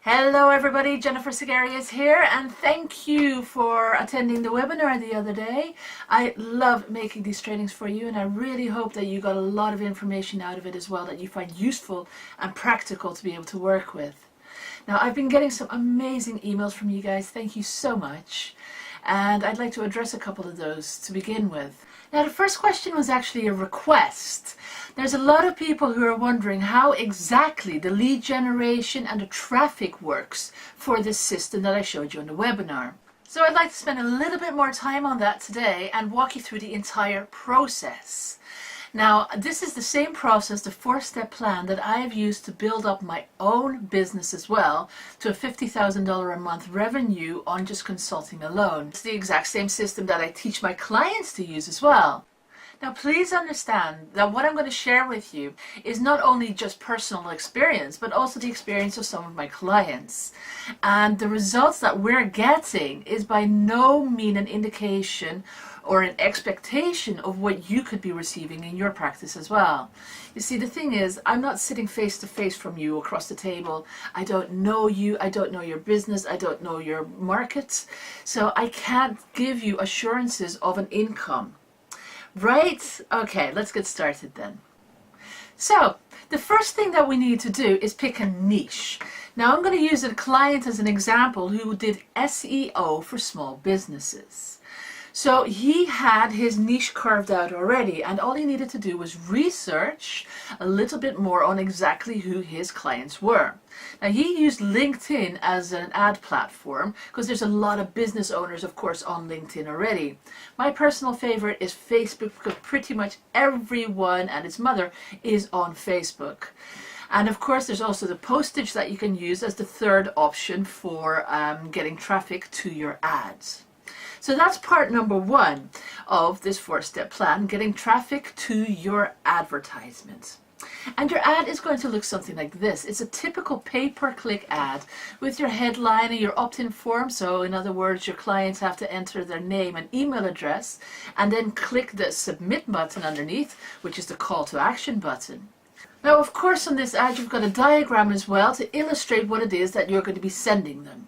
Hello everybody, Jennifer Segarius here, and thank you for attending the webinar the other day. I love making these trainings for you, and I really hope that you got a lot of information out of it as well that you find useful and practical to be able to work with. Now, I've been getting some amazing emails from you guys. Thank you so much. And I'd like to address a couple of those to begin with. Now, the first question was actually a request. There's a lot of people who are wondering how exactly the lead generation and the traffic works for this system that I showed you in the webinar. So I'd like to spend a little bit more time on that today and walk you through the entire process. Now, this is the same process, the 4-step plan that I have used to build up my own business as well to a $50,000 a month revenue on just consulting alone. It's the exact same system that I teach my clients to use as well. Now, please understand that what I'm going to share with you is not only just personal experience, but also the experience of some of my clients. And the results that we're getting is by no means an indication or an expectation of what you could be receiving in your practice as well. You see, the thing is, I'm not sitting face to face from you across the table. I don't know you, I don't know your business, I don't know your market, so I can't give you assurances of an income. Right? Okay, let's get started then. So, the first thing that we need to do is pick a niche. Now, I'm going to use a client as an example who did SEO for small businesses. So he had his niche carved out already, and all he needed to do was research a little bit more on exactly who his clients were. Now, he used LinkedIn as an ad platform because there's a lot of business owners, of course, on LinkedIn already. My personal favorite is Facebook because pretty much everyone and its mother is on Facebook. And of course, there's also the postage that you can use as the third option for getting traffic to your ads. So that's part number one of this 4-step plan, getting traffic to your advertisement. And your ad is going to look something like this. It's a typical pay-per-click ad with your headline and your opt-in form. So in other words, your clients have to enter their name and email address and then click the submit button underneath, which is the call to action button. Now, of course, on this ad, you've got a diagram as well to illustrate what it is that you're going to be sending them.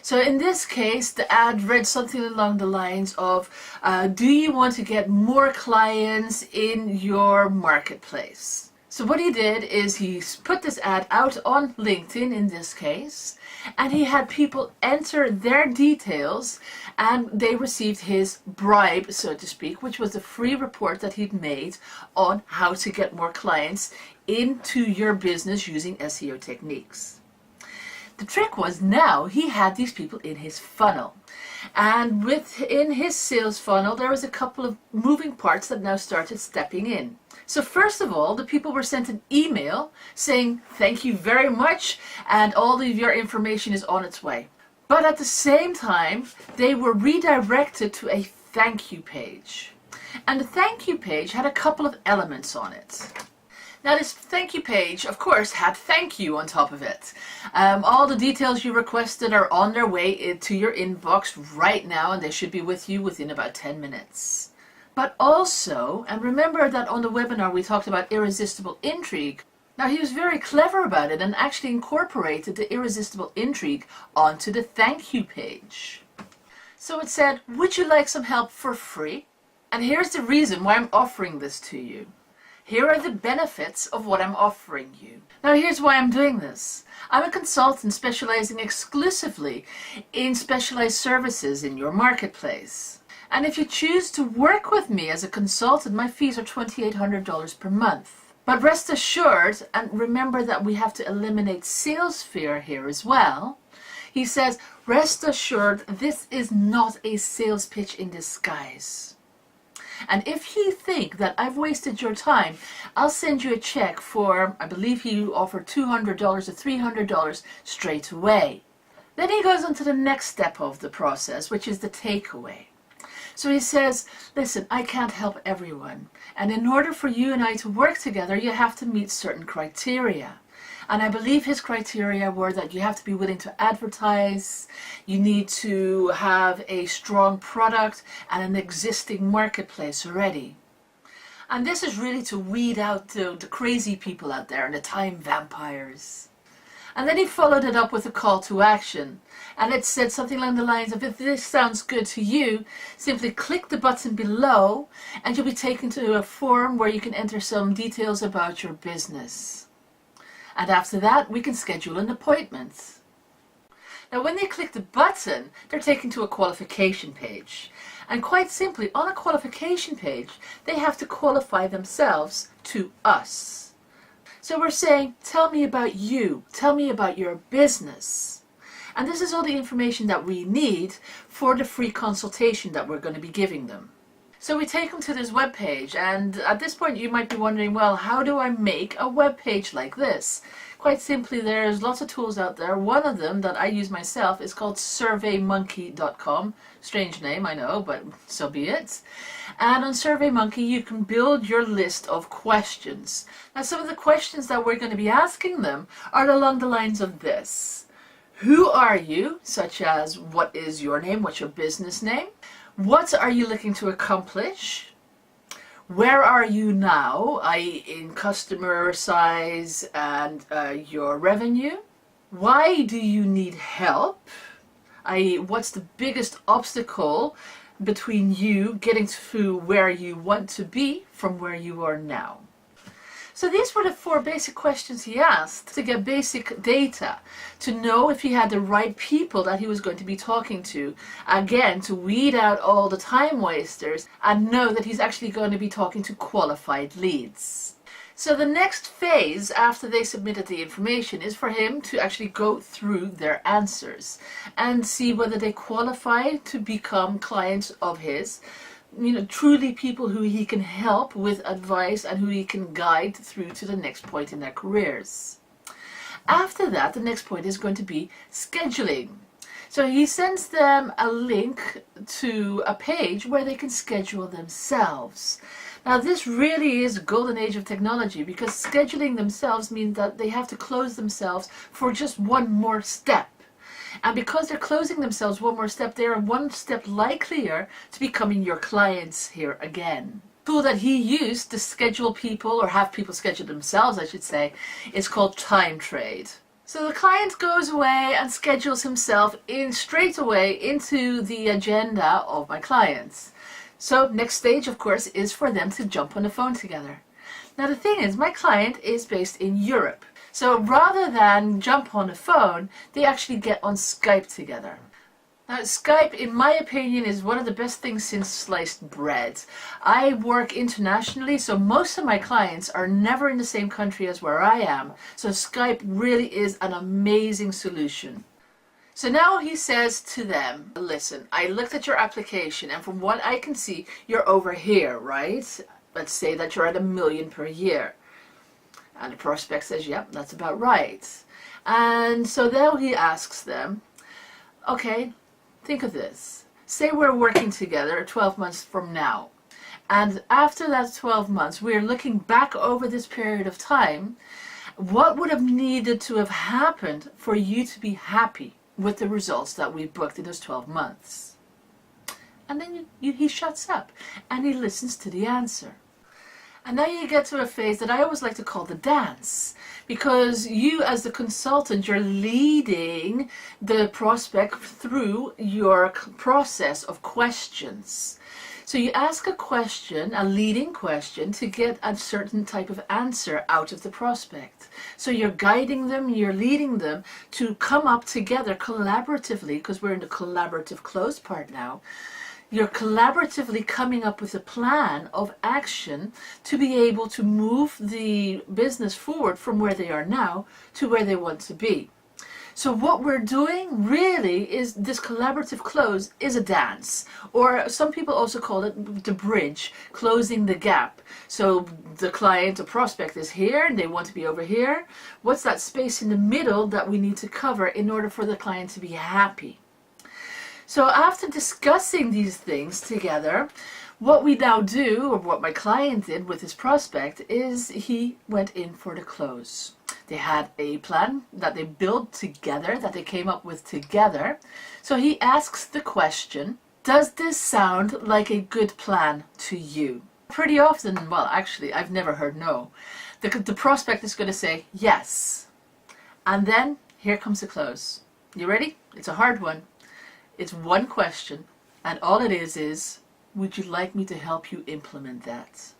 So in this case, the ad read something along the lines of, do you want to get more clients in your marketplace? So what he did is he put this ad out on LinkedIn in this case, and he had people enter their details, and they received his bribe, so to speak, which was the free report that he'd made on how to get more clients into your business using SEO techniques. The trick was now he had these people in his funnel, and within his sales funnel there was a couple of moving parts that now started stepping in. So first of all, the people were sent an email saying thank you very much and all of your information is on its way. But at the same time, they were redirected to a thank you page, and the thank you page had a couple of elements on it. Now, this thank you page, of course, had thank you on top of it. All the details you requested are on their way to your inbox right now, and they should be with you within about 10 minutes. But also, and remember that on the webinar we talked about irresistible intrigue. Now, he was very clever about it and actually incorporated the irresistible intrigue onto the thank you page. So it said, would you like some help for free? And here's the reason why I'm offering this to you. Here are the benefits of what I'm offering you. Now, here's why I'm doing this. I'm a consultant specializing exclusively in specialized services in your marketplace. And if you choose to work with me as a consultant, my fees are $2,800 per month. But rest assured, and remember that we have to eliminate sales fear here as well. He says, rest assured, this is not a sales pitch in disguise. And if you think that I've wasted your time, I'll send you a check for, I believe he offered $200 or $300 straight away. Then he goes on to the next step of the process, which is the takeaway. So he says, listen, I can't help everyone. And in order for you and I to work together, you have to meet certain criteria. And I believe his criteria were that you have to be willing to advertise, you need to have a strong product and an existing marketplace already. And this is really to weed out the crazy people out there and the time vampires. And then he followed it up with a call to action. And it said something along the lines of, if this sounds good to you, simply click the button below and you'll be taken to a form where you can enter some details about your business. And after that, we can schedule an appointment. Now when they click the button, they're taken to a qualification page. And quite simply, on a qualification page, they have to qualify themselves to us. So we're saying, tell me about you, tell me about your business. And this is all the information that we need for the free consultation that we're going to be giving them. So we take them to this web page, and at this point you might be wondering, well, how do I make a web page like this? Quite simply, there's lots of tools out there. One of them that I use myself is called surveymonkey.com. Strange name, I know, but so be it. And on SurveyMonkey, you can build your list of questions. Now, some of the questions that we're going to be asking them are along the lines of this. Who are you? Such as, what is your name? What's your business name? What are you looking to accomplish? Where are you now, i.e. in customer size and your revenue? Why do you need help? i.e. what's the biggest obstacle between you getting to where you want to be from where you are now? So these were the 4 basic questions he asked to get basic data, to know if he had the right people that he was going to be talking to. Again, to weed out all the time wasters and know that he's actually going to be talking to qualified leads. So the next phase after they submitted the information is for him to actually go through their answers and see whether they qualify to become clients of his. Truly people who he can help with advice and who he can guide through to the next point in their careers. After that, the next point is going to be scheduling. So he sends them a link to a page where they can schedule themselves. Now this really is a golden age of technology, because scheduling themselves means that they have to close themselves for just one more step. And because they're closing themselves one more step, they are one step likelier to becoming your clients here again. The tool that he used to schedule people, or have people schedule themselves, I should say, is called TimeTrade. So the client goes away and schedules himself straight away into the agenda of my clients. So next stage, of course, is for them to jump on the phone together. Now the thing is, my client is based in Europe. So rather than jump on a phone, they actually get on Skype together. Now Skype, in my opinion, is one of the best things since sliced bread. I work internationally, so most of my clients are never in the same country as where I am. So Skype really is an amazing solution. So now he says to them, listen, I looked at your application and from what I can see, you're over here, right? Let's say that you're at $1 million per year. And the prospect says, yep, that's about right. And so then he asks them, okay, think of this. Say we're working together 12 months from now. And after that 12 months, we're looking back over this period of time. What would have needed to have happened for you to be happy with the results that we booked in those 12 months? And then he shuts up and he listens to the answer. And now you get to a phase that I always like to call the dance, because you as the consultant, you're leading the prospect through your process of questions. So you ask a question, a leading question, to get a certain type of answer out of the prospect. So you're guiding them, you're leading them to come up together collaboratively, because we're in the collaborative close part now. You're collaboratively coming up with a plan of action to be able to move the business forward from where they are now to where they want to be. So what we're doing really is, this collaborative close is a dance, or some people also call it the bridge, closing the gap. So the client or prospect is here and they want to be over here. What's that space in the middle that we need to cover in order for the client to be happy? So after discussing these things together, what we now do, or what my client did with his prospect, is he went in for the close. They had a plan that they built together, that they came up with together. So he asks the question, does this sound like a good plan to you? Pretty often, well actually I've never heard no. The prospect is going to say yes. And then here comes the close. You ready? It's a hard one. It's one question, and all it is, would you like me to help you implement that?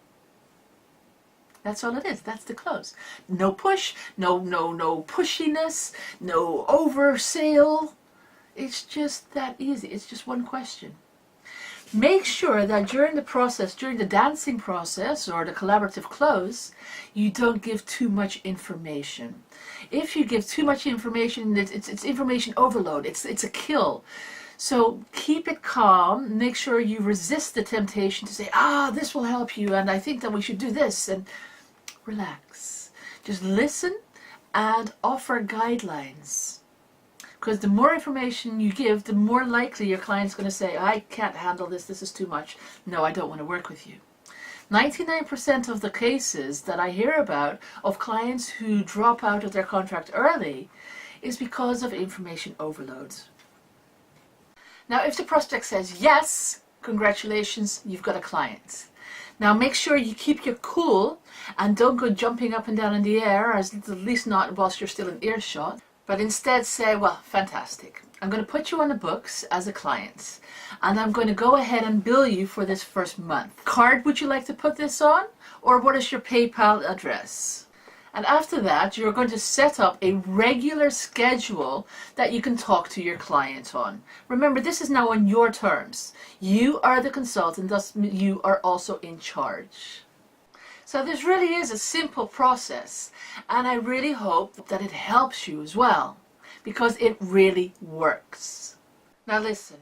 That's all it is. That's the close. No push, no pushiness, no oversale. It's just that easy. It's just one question. Make sure that during the process, during the dancing process or the collaborative close, you don't give too much information. If you give too much information, it's information overload. It's a kill. So keep it calm. Make sure you resist the temptation to say, this will help you, and I think that we should do this, and relax. Just listen and offer guidelines. Because the more information you give, the more likely your client's going to say, I can't handle this, this is too much. No, I don't want to work with you. 99% of the cases that I hear about of clients who drop out of their contract early is because of information overload. Now, if the prospect says yes, congratulations, you've got a client. Now make sure you keep your cool and don't go jumping up and down in the air, at least not whilst you're still in earshot. But instead say, well, fantastic. I'm going to put you on the books as a client, and I'm going to go ahead and bill you for this first month. Card would you like to put this on? Or what is your PayPal address? And after that, you're going to set up a regular schedule that you can talk to your client on. Remember, this is now on your terms. You are the consultant, thus you are also in charge. So this really is a simple process, and I really hope that it helps you as well, because it really works. Now listen,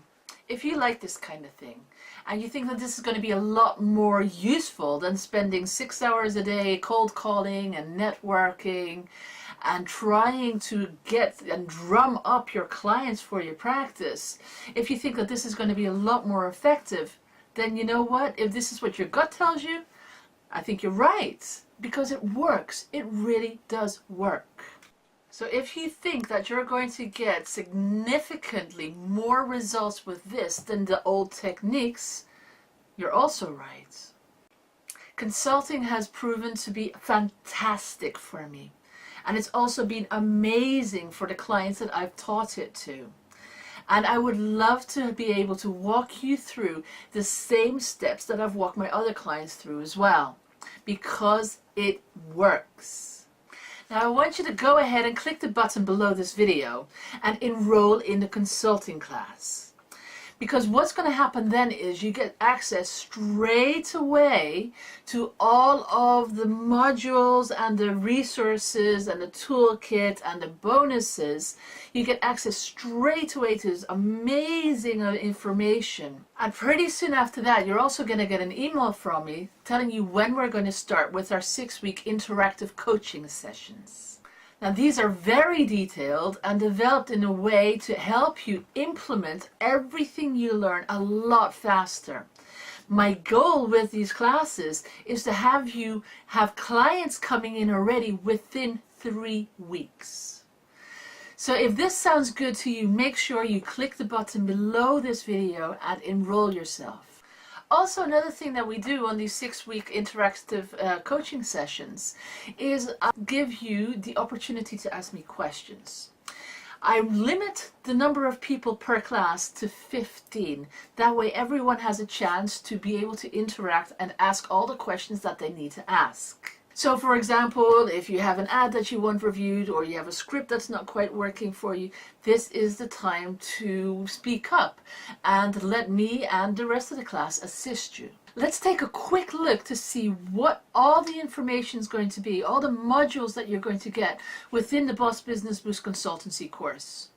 if you like this kind of thing, and you think that this is going to be a lot more useful than spending 6 hours a day cold calling and networking and trying to get and drum up your clients for your practice, if you think that this is going to be a lot more effective, then you know what? If this is what your gut tells you, I think you're right, because it works. It really does work. So if you think that you're going to get significantly more results with this than the old techniques, you're also right. Consulting has proven to be fantastic for me. And it's also been amazing for the clients that I've taught it to. And I would love to be able to walk you through the same steps that I've walked my other clients through as well, because it works. Now I want you to go ahead and click the button below this video and enroll in the consulting class. Because what's going to happen then is you get access straight away to all of the modules and the resources and the toolkit and the bonuses. You get access straight away to this amazing information. And pretty soon after that, you're also going to get an email from me telling you when we're going to start with our 6-week interactive coaching sessions. Now these are very detailed and developed in a way to help you implement everything you learn a lot faster. My goal with these classes is to have you have clients coming in already within 3 weeks. So if this sounds good to you, make sure you click the button below this video and enroll yourself. Also, another thing that we do on these 6-week interactive coaching sessions is give you the opportunity to ask me questions. I limit the number of people per class to 15. That way everyone has a chance to be able to interact and ask all the questions that they need to ask. So for example, if you have an ad that you want reviewed or you have a script that's not quite working for you, this is the time to speak up and let me and the rest of the class assist you. Let's take a quick look to see what all the information is going to be, all the modules that you're going to get within the Boss Business Boost Consultancy course.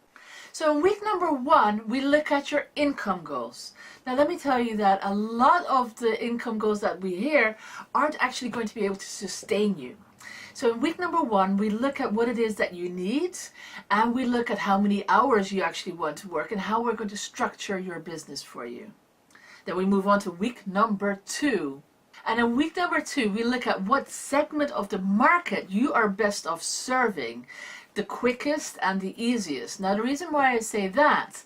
So in week number 1, we look at your income goals. Now let me tell you that a lot of the income goals that we hear aren't actually going to be able to sustain you. So in week number 1, we look at what it is that you need, and we look at how many hours you actually want to work and how we're going to structure your business for you. Then we move on to week number 2. And in week number 2, we look at what segment of the market you are best off serving. the quickest and the easiest. Now the reason why I say that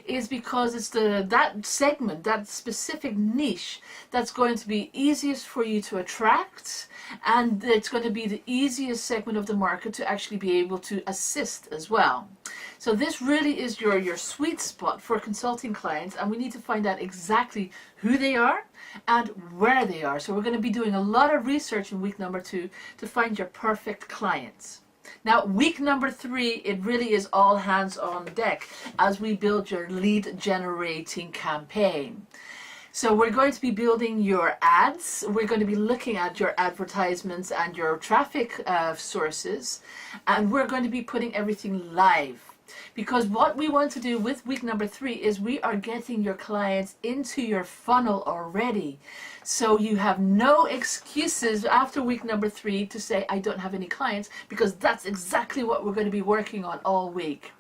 is because it's that segment, that specific niche, that's going to be easiest for you to attract, and it's going to be the easiest segment of the market to actually be able to assist as well. So this really is your sweet spot for consulting clients, and we need to find out exactly who they are and where they are. So we're going to be doing a lot of research in week number 2 to find your perfect clients. Now, week number 3, it really is all hands on deck as we build your lead generating campaign. So we're going to be building your ads. We're going to be looking at your advertisements and your traffic sources, and we're going to be putting everything live. Because what we want to do with week number 3 is we are getting your clients into your funnel already. So you have no excuses after week number 3 to say, I don't have any clients, because that's exactly what we're going to be working on all week.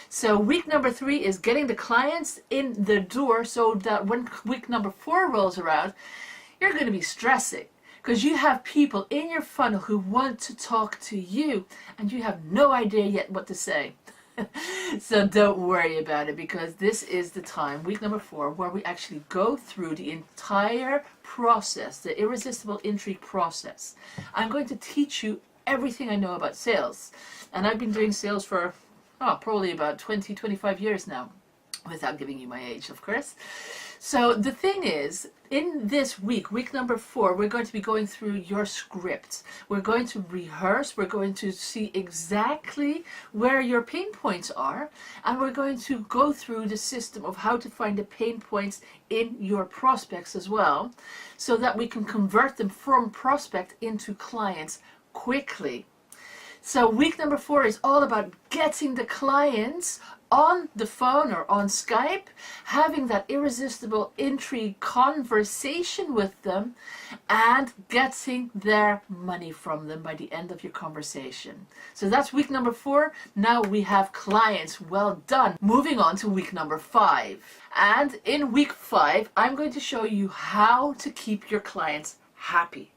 So week number 3 is getting the clients in the door so that when week number 4 rolls around, you're going to be stressing. Because you have people in your funnel who want to talk to you, and you have no idea yet what to say. So don't worry about it, because this is the time, week number 4, where we actually go through the entire process, the irresistible intrigue process. I'm going to teach you everything I know about sales. And I've been doing sales for probably about 20-25 years now, without giving you my age, of course. So the thing is, in this week, week number 4, we're going to be going through your script. We're going to rehearse, we're going to see exactly where your pain points are, and we're going to go through the system of how to find the pain points in your prospects as well, so that we can convert them from prospect into clients quickly. So week number 4 is all about getting the clients on the phone or on Skype, having that irresistible intrigue conversation with them, and getting their money from them by the end of your conversation. So that's week number 4. Now we have clients. Well done. Moving on to week number 5. And in week 5, I'm going to show you how to keep your clients happy.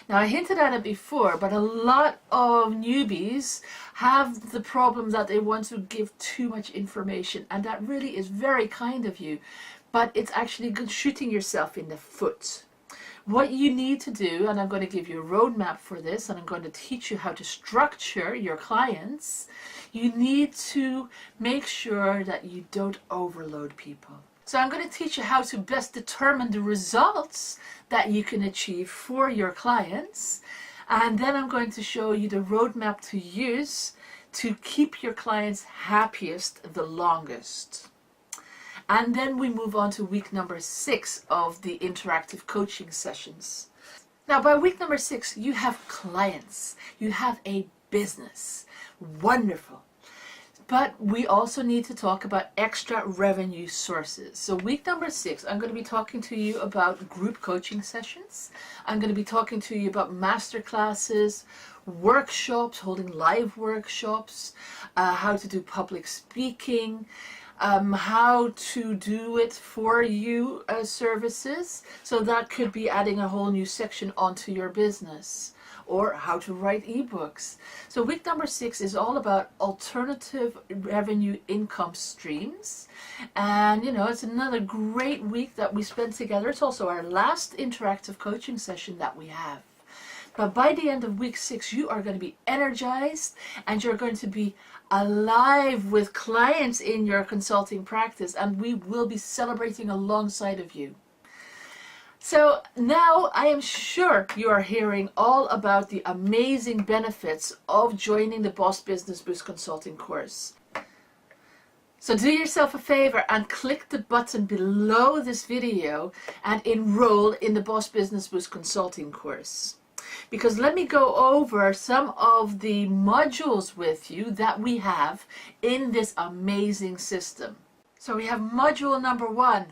Now, I hinted at it before, but a lot of newbies have the problem that they want to give too much information, and that really is very kind of you, but it's actually shooting yourself in the foot. What you need to do, and I'm going to give you a roadmap for this, and I'm going to teach you how to structure your clients, you need to make sure that you don't overload people. So I'm going to teach you how to best determine the results that you can achieve for your clients. And then I'm going to show you the roadmap to use to keep your clients happiest the longest. And then we move on to week number 6 of the interactive coaching sessions. Now, by week number 6, you have clients. You have a business. Wonderful. But we also need to talk about extra revenue sources. So week number 6, I'm going to be talking to you about group coaching sessions. I'm going to be talking to you about master classes, workshops, holding live workshops, how to do public speaking, how to do it for you services. So that could be adding a whole new section onto your business. Or how to write ebooks. So week number 6 is all about alternative revenue income streams. And it's another great week that we spent together. It's also our last interactive coaching session that we have. But by the end of week 6, you are going to be energized, and you're going to be alive with clients in your consulting practice, and we will be celebrating alongside of you. So now I am sure you are hearing all about the amazing benefits of joining the Boss Business Boost Consulting course. So do yourself a favor and click the button below this video and enroll in the Boss Business Boost Consulting course. Because let me go over some of the modules with you that we have in this amazing system. So we have module number 1,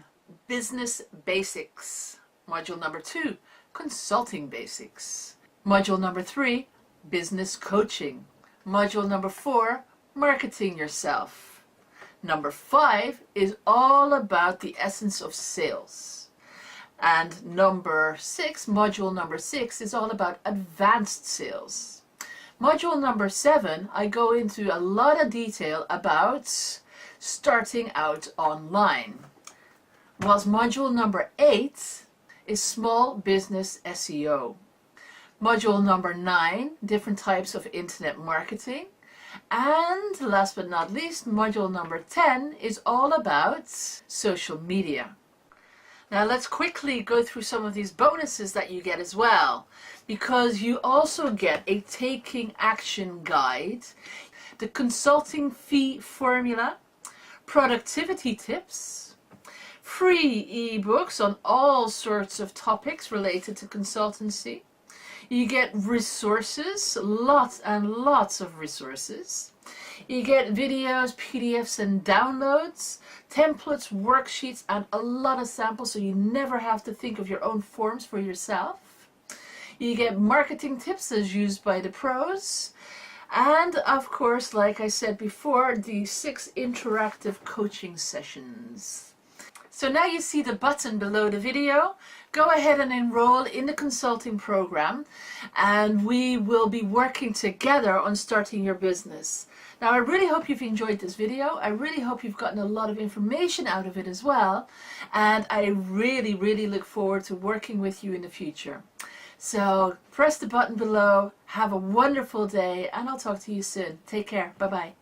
Business Basics. Module number 2, Consulting Basics. Module number 3, Business Coaching. Module number 4, Marketing Yourself. Number 5 is all about the essence of sales. And module number 6 is all about advanced sales. Module number 7, I go into a lot of detail about starting out online. Whilst module number 8 is small business SEO. Module number 9, different types of internet marketing. And last but not least, module number 10 is all about social media. Now let's quickly go through some of these bonuses that you get as well, because you also get a taking action guide, the consulting fee formula, productivity tips, free ebooks on all sorts of topics related to consultancy. You get resources, lots and lots of resources. You get videos, PDFs and downloads, templates, worksheets, and a lot of samples, so you never have to think of your own forms for yourself. You get marketing tips as used by the pros. And of course, like I said before, the 6 interactive coaching sessions. So now you see the button below the video. Go ahead and enroll in the consulting program, and we will be working together on starting your business. Now I really hope you've enjoyed this video. I really hope you've gotten a lot of information out of it as well, and I really look forward to working with you in the future. So press the button below, have a wonderful day, and I'll talk to you soon. Take care. Bye bye.